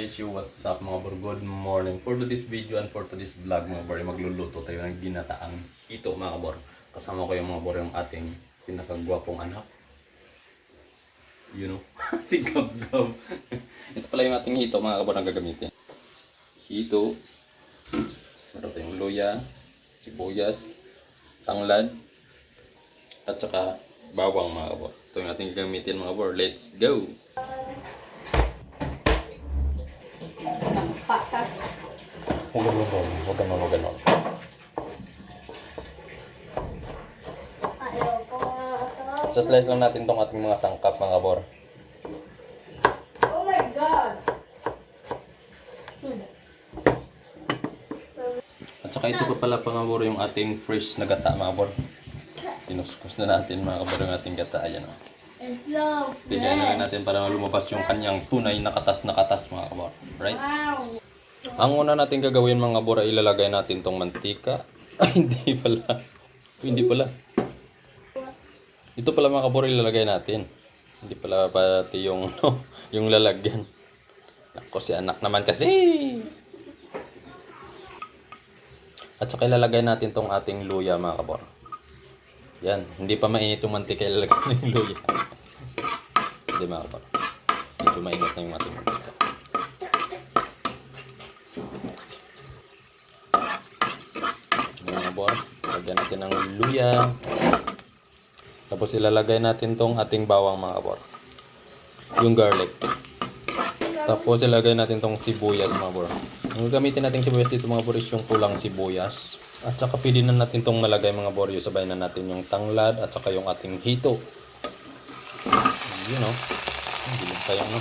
Yes, you, what's up mga bro? Good morning. For today's video and for today's vlog mga bro, magluluto tayo ng ginataang hito mga bro. Kasama ko yung mga bro yung ating pinakagwapong anak. You know, si Gab-Gab. Ito pala yung ating hito mga bro na gagamitin. Hito, meron tayong luya, sibuyas, tanglad, at saka bawang mga bro. Ito yung ating gagamitin mga bro. Let's go! Huwag ganon. Saslice lang natin tong ating mga sangkap mga bor. Oh my God! At saka ito pa pala mga bor yung ating fresh na gata mga bor. Tinuskus na natin mga bor yung ating gata. Ayan o. It's so Bigyan na rin natin para lumabas yung kanyang tunay na katas mga bor. Right? wow! Ang una natin gagawin mga bor ay ilalagay natin tong mantika. Ay hindi pala. Hindi pala. Ito pala mga bor ilalagay natin. Hindi pala pati yung yung lalagyan. Ako si anak naman kasi. At saka ilalagay natin tong ating luya mga kabor. Yan, hindi pa mainit yung mantika ilalagay ng luya. Hindi mga kabor. Medyo mainit na yung ating mantika. Mga kabor, lagyan natin ng luya. Tapos ilalagay natin tong ating bawang mga kabor. Yung garlic. Tapos ilagay natin tong sibuyas mga kabor. Yung gamitin natin sibuyas dito mga kabor is yung pulang sibuyas. At saka pwede na natin tong malagay mga kabor. Yung sabay na natin yung tanglad at saka yung ating hito. Yun o. Hindi lang sayang no.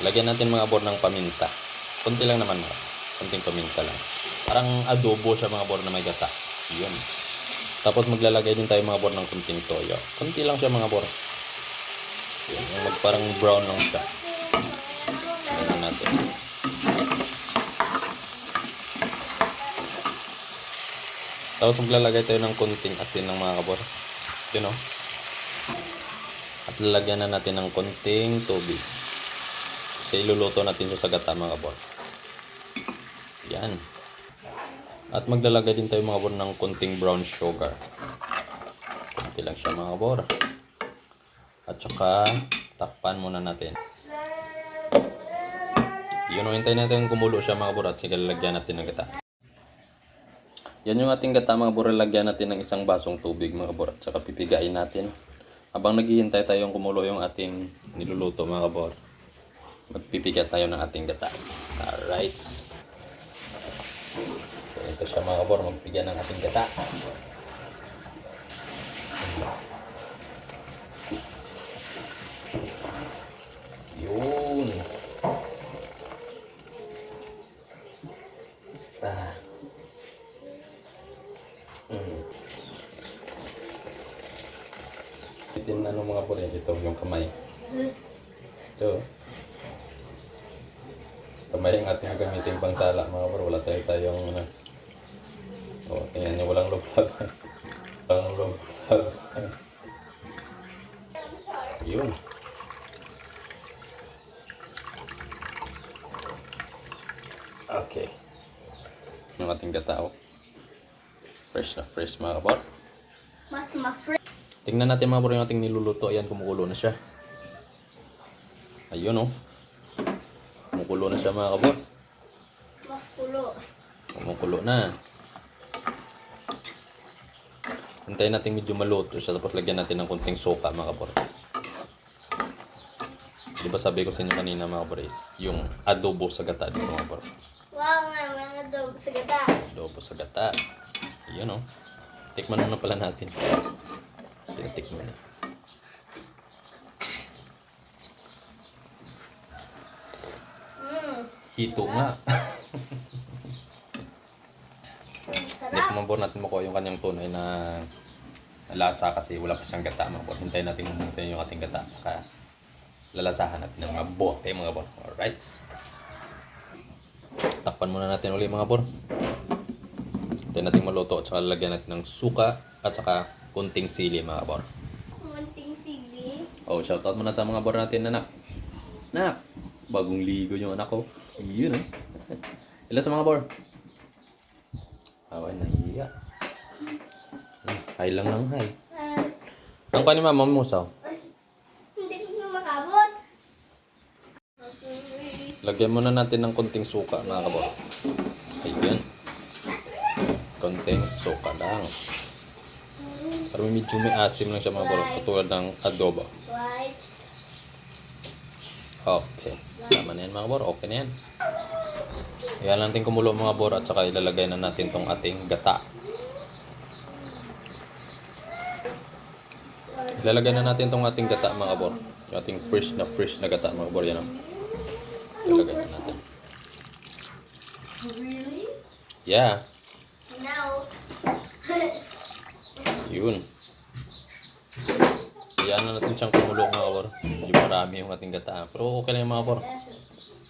Lagyan natin mga kabor ng paminta. Kunti lang naman mga. Kunting paminta lang. Parang adobo siya mga bor na may gata. Yun. Tapos maglalagay din tayo mga bor ng kunting toyo. Kunti lang siya mga bor. Yun. Yung parang brown lang siya. Lagyan natin. Tapos maglalagay tayo ng kunting asin ng mga kabor. Yun o. At lalagyan na natin ng kunting tubig. Kasi iluluto natin siya sa gata mga kabor. Yan. At maglalagay din tayo mga bor ng konting brown sugar. Konti lang siya mga bor. At saka takpan muna natin. Yun, hintayin natin kumulo siya mga bor at sige lalagyan natin ng gata. Yan yung ating gata mga bor, lalagyan natin ng isang basong tubig mga bor at saka pipigain natin. Habang naghihintay tayong kumulo yung ating niluluto mga bor, magpipiga tayo ng ating gata. Alright. So, ito siya mga kabor, magbigyan ng ating gata. Yun. Itin na mga kabor, ito yung kamay. Ito. Kamay ang ating gamitin pang sala mga kabor, wala tayong oh, tingnan nyo, walang lublagas. Walang lublagas. Yun. Okay. Yung ating gatao. Fresh na fresh mga kabor. Mas ma-fresh. Tingnan natin mga kabor yung ating niluluto. Ayan, kumukulo na siya. Ayun oh. Kumukulo na siya mga kabor. Mas pulo. Kumukulo na. Hintayin natin medyo maluto siya tapos lagyan natin ng konting soka mga kabor. Di ba sabi ko sa inyo kanina mga kabor is yung adobo sa gata dito mga kabor. Wow, mga adobo sa gata. Adobo sa gata. Yun o. Tikman na pala natin. Tikman na. Hito nga. Hindi Sarap. kumabor natin makuha yung kanyang tunay na lasa kasi wala pa siyang gata mga bor. Hintayin natin yung ating gata at saka lalasahan natin ng mga bote mga bor. Alright. Takpan muna natin ulit mga bor. Hintayin natin maluto at saka lalagyan natin ng suka at saka kunting sili mga bor. konting sili. Oh, shoutout muna sa mga bor natin, anak. Nak, bagong ligo yung anak ko. Yun eh. Ilan sa mga bor? Away, nahiya. Hi lang ng hi. Ang pa ni Mama Musaw. Hindi ko na makabot. Lagyan muna natin ng konting suka, mga kabor. Ayan. Konting suka lang. Pero medyo may asim lang siya, mga kabor. Katulad ng adobo. White. Okay. Tama na yan, mga kabor. Okay na yan. Ayan natin kumulo, mga kabor. At saka ilalagay na natin tong ating gata. Ilalagay na natin tong ating gata, mga kabor. Yung ating fresh na gata, mga kabor. Yan o. Ilalagay na natin. Really? Yeah. No. Yun. Iyan na natin siyang kumulo, mga kabor. Yung marami yung ating gata. Pero okay lang yung mga kabor.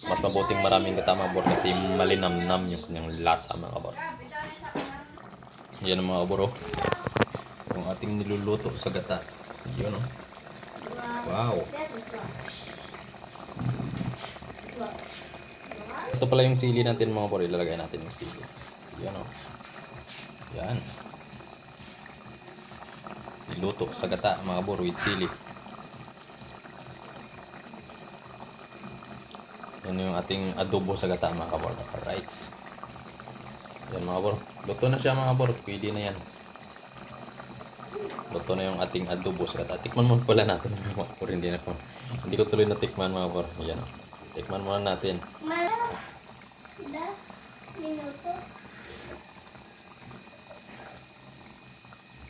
Mas mabuting maraming gata, mga kabor. Kasi malinamnam yung kanyang lasa, mga kabor. Yan ang mga kabor. Oh. Yung ating niluluto sa gata. Yun o. Wow. Ito pala yung sili natin, mga kabor. Ilalagay natin yung sili. Yan o. Yan. Niluto sa gata, mga kabor, with sili. Yan yung ating adobo sa gata, mga kabor. Alright. Yan, mga kabor. Luto na siya, mga kabor. Pwede na yan. Luto na yung ating adobo sa gata. Tikman mo pala natin, mga kabor. Hindi ko tuloy na tikman, mga kabor. Yan o. Tikman muna natin. Minuto.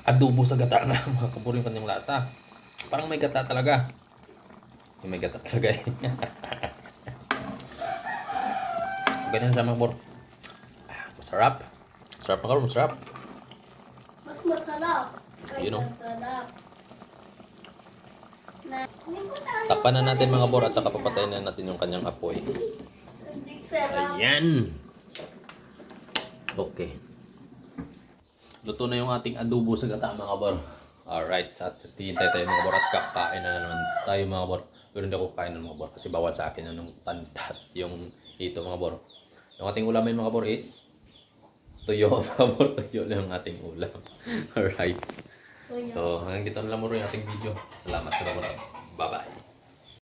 Adobo sa gata na, mga kabor, yung kanyang lasa. Parang may gata talaga. May gata talaga eh. Ganyan siya, mga kabor. Masarap. Masarap, mga kabor, masarap. Mas masarap. Yun, oh. Masarap. Tapan na natin, mga kabor, at saka papatayin na natin yung kanyang apoy. Hindi sarap. Ayan. Okay. Luto na yung ating adobo sa gata, mga kabor. Alright, sa hintay tayo, mga kabor, at kakain na naman tayo, mga kabor. Pero hindi ako kain ng mga kabor kasi bawal sa akin yung pantat, yung ito, mga kabor. Yung ating ulamin, mga kabor, is tuyo, mga kabor. Tuyo na yung ating ulam. Alright. So, hanggang dito na lang muna yung ating video. Salamat sa kabor. Bye-bye.